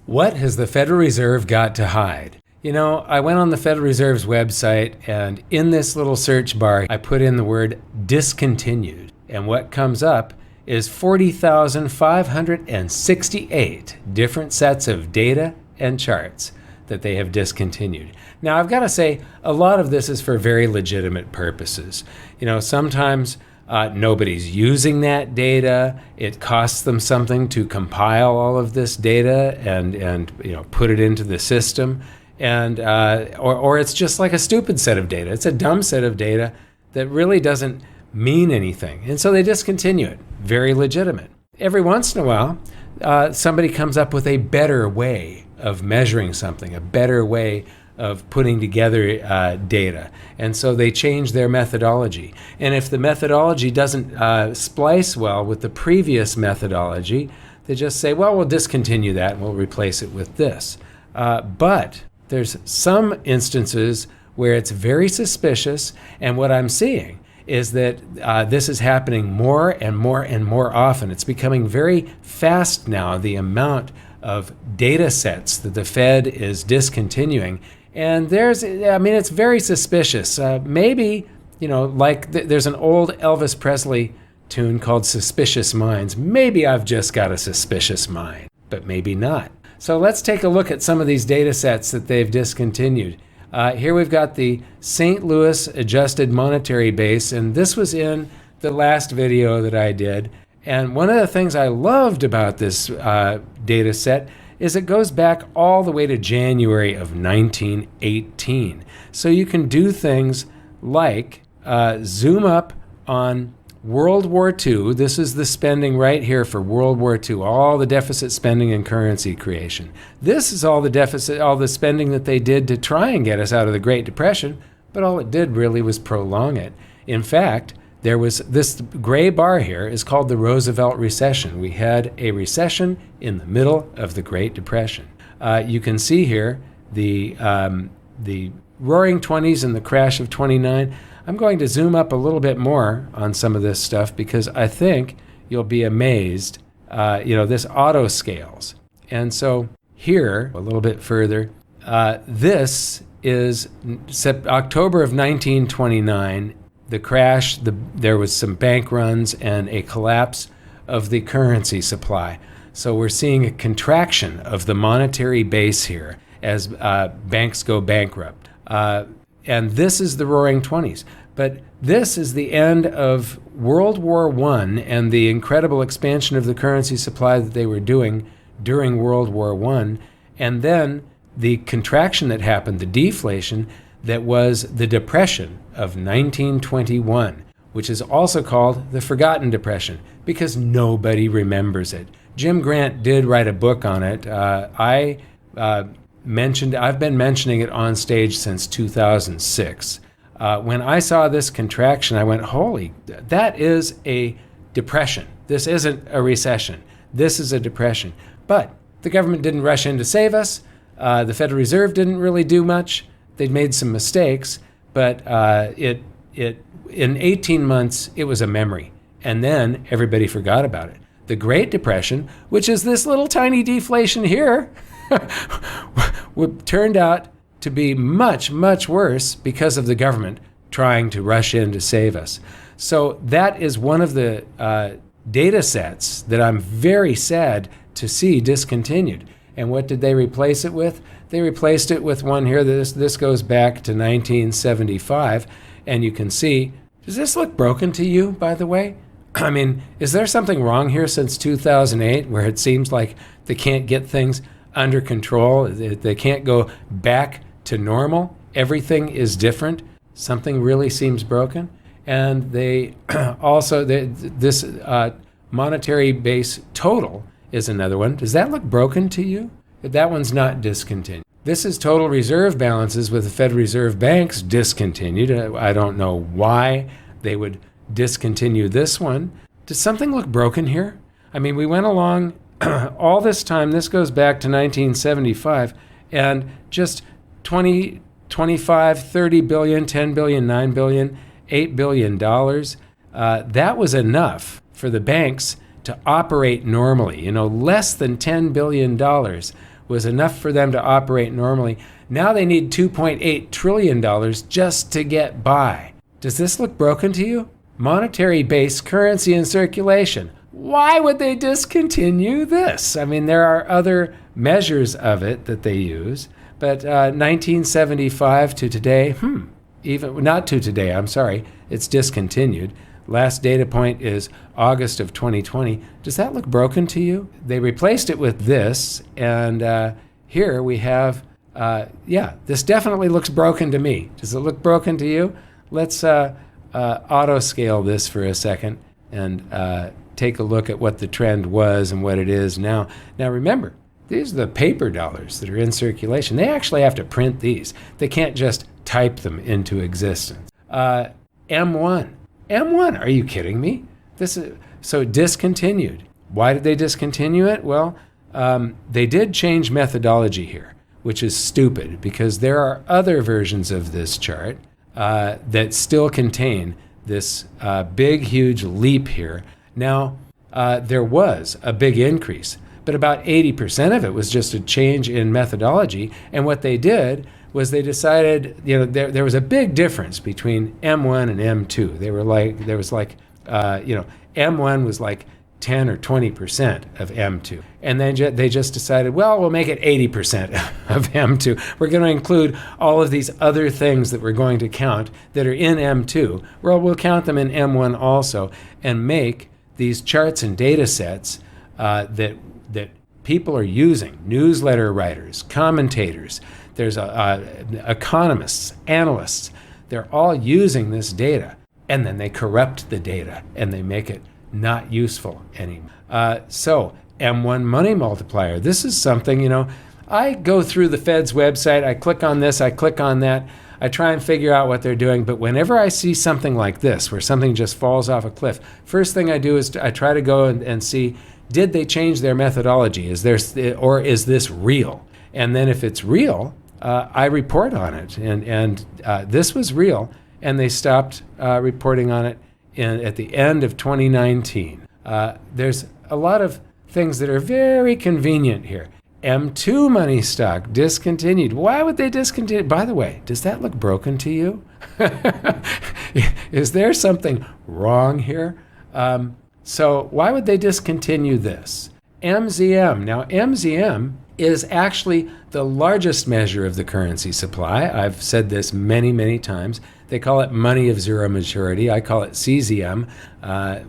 What has the Federal Reserve got to hide? You know, I went on the Federal Reserve's website, and in this little search bar, I put in the word discontinued. And what comes up is 40,568 different sets of data and charts that they have discontinued. Now, I've got to say, a lot of this is for very legitimate purposes. You know, sometimes nobody's using that data. It costs them something to compile all of this data and put it into the system. And or it's just like a stupid set of data. It's a dumb set of data that really doesn't mean anything. And so they discontinue it. Very legitimate. Every once in a while, somebody comes up with a better way of measuring something, a better way of putting together data. And so they change their methodology. And if the methodology doesn't splice well with the previous methodology, they just say, well, we'll discontinue that and we'll replace it with this. But there's some instances where it's very suspicious, and what I'm seeing is that this is happening more and more and more often. It's becoming very fast now, the amount of data sets that the Fed is discontinuing. And it's very suspicious. Maybe, there's an old Elvis Presley tune called Suspicious Minds. Maybe I've just got a suspicious mind, but maybe not. So let's take a look at some of these data sets that they've discontinued. Here we've got the St. Louis Adjusted Monetary Base, and this was in the last video that I did. And one of the things I loved about this data set is it goes back all the way to January of 1918. So you can do things like zoom up on World War II. This is the spending right here for World War II, all the deficit spending and currency creation. This is all the spending that they did to try and get us out of the Great Depression, but all it did really was prolong it. In fact, there was this gray bar here is called the Roosevelt recession. We had a recession in the middle of the Great Depression. You can see here the Roaring '20s and the crash of '29. I'm going to zoom up a little bit more on some of this stuff because I think you'll be amazed. This auto scales. And so here, a little bit further, this is October of 1929. The crash, there was some bank runs and a collapse of the currency supply. So we're seeing a contraction of the monetary base here as banks go bankrupt. And this is the Roaring '20s. But this is the end of World War I and the incredible expansion of the currency supply that they were doing during World War I. And then the contraction that happened, the deflation, that was the Depression of 1921, which is also called the Forgotten Depression because nobody remembers it. Jim Grant did write a book on it. I've been mentioning it on stage since 2006. When I saw this contraction, I went, holy, that is a depression. This isn't a recession. This is a depression. But the government didn't rush in to save us. The Federal Reserve didn't really do much. They'd made some mistakes, but in 18 months, it was a memory. And then everybody forgot about it. The Great Depression, which is this little tiny deflation here, turned out to be much, much worse because of the government trying to rush in to save us. So that is one of the data sets that I'm very sad to see discontinued. And what did they replace it with? They replaced it with one here. This goes back to 1975. And you can see, does this look broken to you, by the way? I mean, is there something wrong here since 2008 where it seems like they can't get things under control? They can't go back to normal? Everything is different? Something really seems broken? And they also, this monetary base total is another one. Does that look broken to you? That one's not discontinued. This is total reserve balances with the Federal Reserve banks discontinued. I don't know why they would discontinue this one. Does something look broken here? I mean, we went along all this time. This goes back to 1975, and just 20, 25, 30 billion, 10 billion, 9 billion, $8 billion. That was enough for the banks to operate normally. Less than $10 billion was enough for them to operate normally. Now they need $2.8 trillion just to get by. Does this look broken to you? Monetary-based currency in circulation. Why would they discontinue this? I mean, there are other measures of it that they use, but 1975 to today, even not to today, I'm sorry, it's discontinued. Last data point is August of 2020. Does that look broken to you? They replaced it with this, and here we have, this definitely looks broken to me. Does it look broken to you? Let's auto scale this for a second and take a look at what the trend was and what it is now. Now remember, these are the paper dollars that are in circulation. They actually have to print these. They can't just type them into existence. M1. M1, are you kidding me? This is so discontinued. Why did they discontinue it? Well, they did change methodology here, which is stupid because there are other versions of this chart that still contain this big, huge leap here. Now, there was a big increase, but about 80% of it was just a change in methodology. And what they did was they decided, there was a big difference between M1 and M2. M1 was like 10 or 20% of M2. And then they just decided, well, we'll make it 80% of M2. We're going to include all of these other things that we're going to count that are in M2. Well, we'll count them in M1 also and make these charts and data sets that people are using, newsletter writers, commentators, there's economists, analysts, they're all using this data, and then they corrupt the data and they make it not useful anymore. So M1 money multiplier, this is something, I go through the Fed's website, I click on this, I click on that, I try and figure out what they're doing, but whenever I see something like this, where something just falls off a cliff, first thing I do is I try to go and see, did they change their methodology? Is this real? And then if it's real, I report on it. And this was real, and they stopped reporting on it at the end of 2019. There's a lot of things that are very convenient here. M2 money stock discontinued. Why would they discontinue? By the way, does that look broken to you? Is there something wrong here? So why would they discontinue this? MZM. Now, MZM is actually the largest measure of the currency supply. I've said this many, many times. They call it money of zero maturity. I call it CZM,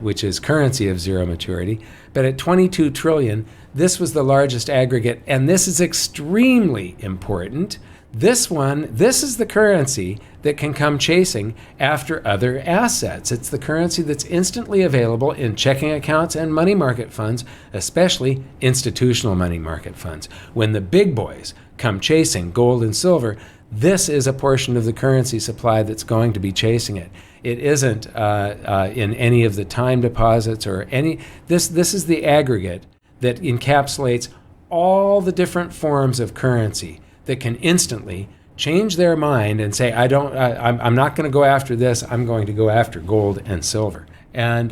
which is currency of zero maturity. But at 22 trillion, this was the largest aggregate, and this is extremely important. This is the currency that can come chasing after other assets. It's the currency that's instantly available in checking accounts and money market funds, especially institutional money market funds. When the big boys come chasing gold and silver, this is a portion of the currency supply that's going to be chasing it. It isn't in any of the time deposits or any. This is the aggregate that encapsulates all the different forms of currency that can instantly change their mind and say, I'm not going to go after this, I'm going to go after gold and silver. And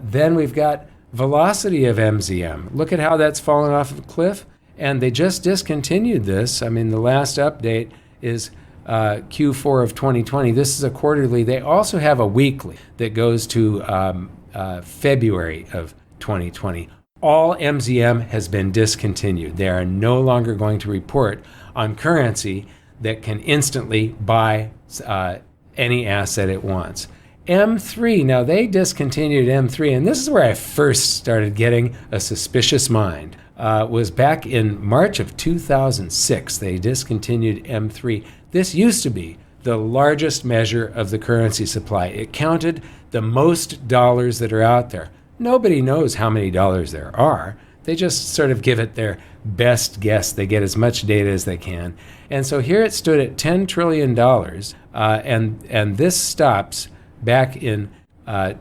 then we've got velocity of MZM. Look at how that's fallen off of a cliff. And they just discontinued this. I mean, the last update is Q4 of 2020. This is a quarterly. They also have a weekly that goes to February of 2020. All MZM has been discontinued. They are no longer going to report on currency that can instantly buy any asset it wants. M3, now they discontinued M3, and this is where I first started getting a suspicious mind. Was back in March of 2006. They discontinued M3. This used to be the largest measure of the currency supply. It counted the most dollars that are out there. Nobody knows how many dollars there are. They just sort of give it their best guess. They get as much data as they can. And so here it stood at $10 trillion, and this stops back in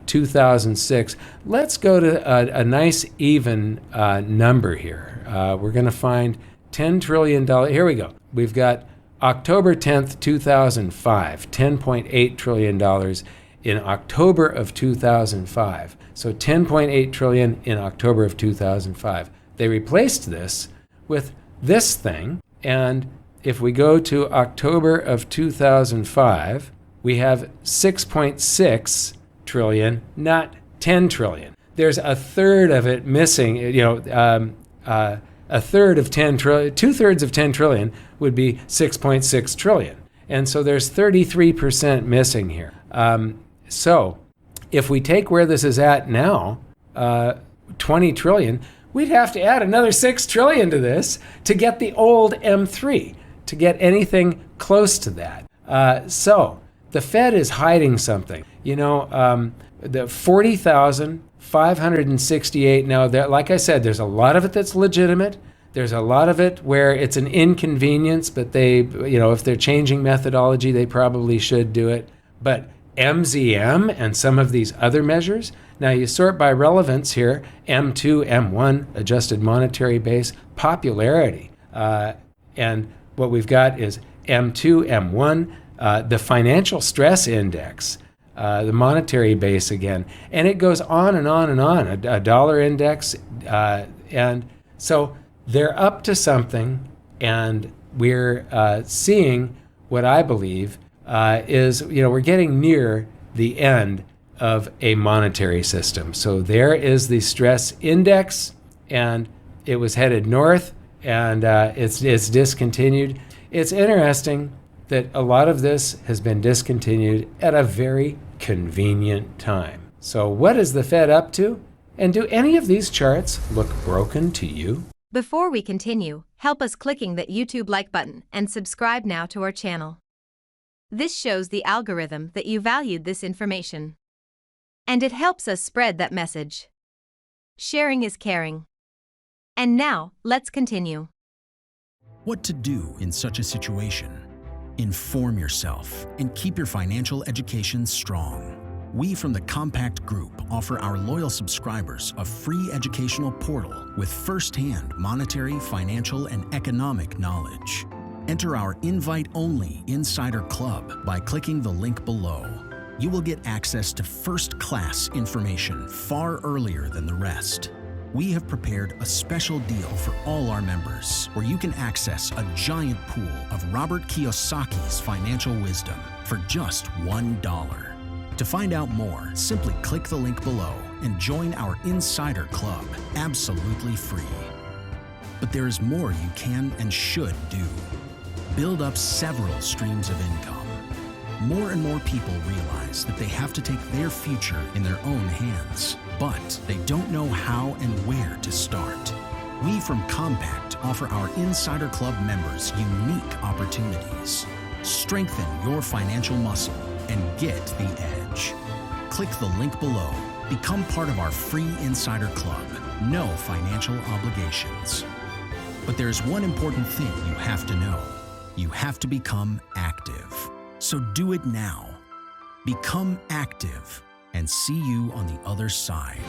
2006. Let's go to a nice even number here. We're going to find $10 trillion. Here we go. We've got October 10th, 2005, $10.8 trillion in October of 2005. So $10.8 trillion in October of 2005. They replaced this with this thing. And if we go to October of 2005, we have 6.6 trillion, not 10 trillion. There's a third of it missing, a third of 10 trillion, 2/3 of 10 trillion would be 6.6 trillion. And so there's 33% missing here. So if we take where this is at now, 20 trillion, we'd have to add another 6 trillion to this to get the old M3, to get anything close to that. So the Fed is hiding something. The 40,568, now, like I said, there's a lot of it that's legitimate. There's a lot of it where it's an inconvenience, but if they're changing methodology, they probably should do it. But MZM and some of these other measures, now you sort by relevance here, M2, M1, adjusted monetary base, popularity. And what we've got is M2, M1, the financial stress index, the monetary base again, and it goes on and on and on, a dollar index. And so they're up to something, and we're seeing what I believe is, we're getting near the end of a monetary system. So there is the stress index, and it was headed north, and it's discontinued. It's interesting that a lot of this has been discontinued at a very convenient time. So what is the Fed up to? And do any of these charts look broken to you? Before we continue, help us clicking that YouTube like button and subscribe now to our channel. This shows the algorithm that you valued this information. And it helps us spread that message. Sharing is caring. And now, let's continue. What to do in such a situation? Inform yourself and keep your financial education strong. We from the Compact Group offer our loyal subscribers a free educational portal with first-hand monetary, financial, and economic knowledge. Enter our invite-only Insider Club by clicking the link below. You will get access to first-class information far earlier than the rest. We have prepared a special deal for all our members where you can access a giant pool of Robert Kiyosaki's financial wisdom for just $1. To find out more, simply click the link below and join our Insider Club absolutely free. But there is more you can and should do. Build up several streams of income. More and more people realize that they have to take their future in their own hands, but they don't know how and where to start. We from Compact offer our Insider Club members unique opportunities. Strengthen your financial muscle and get the edge. Click the link below. Become part of our free Insider Club. No financial obligations. But there's one important thing you have to know. You have to become active. So do it now. Become active and see you on the other side.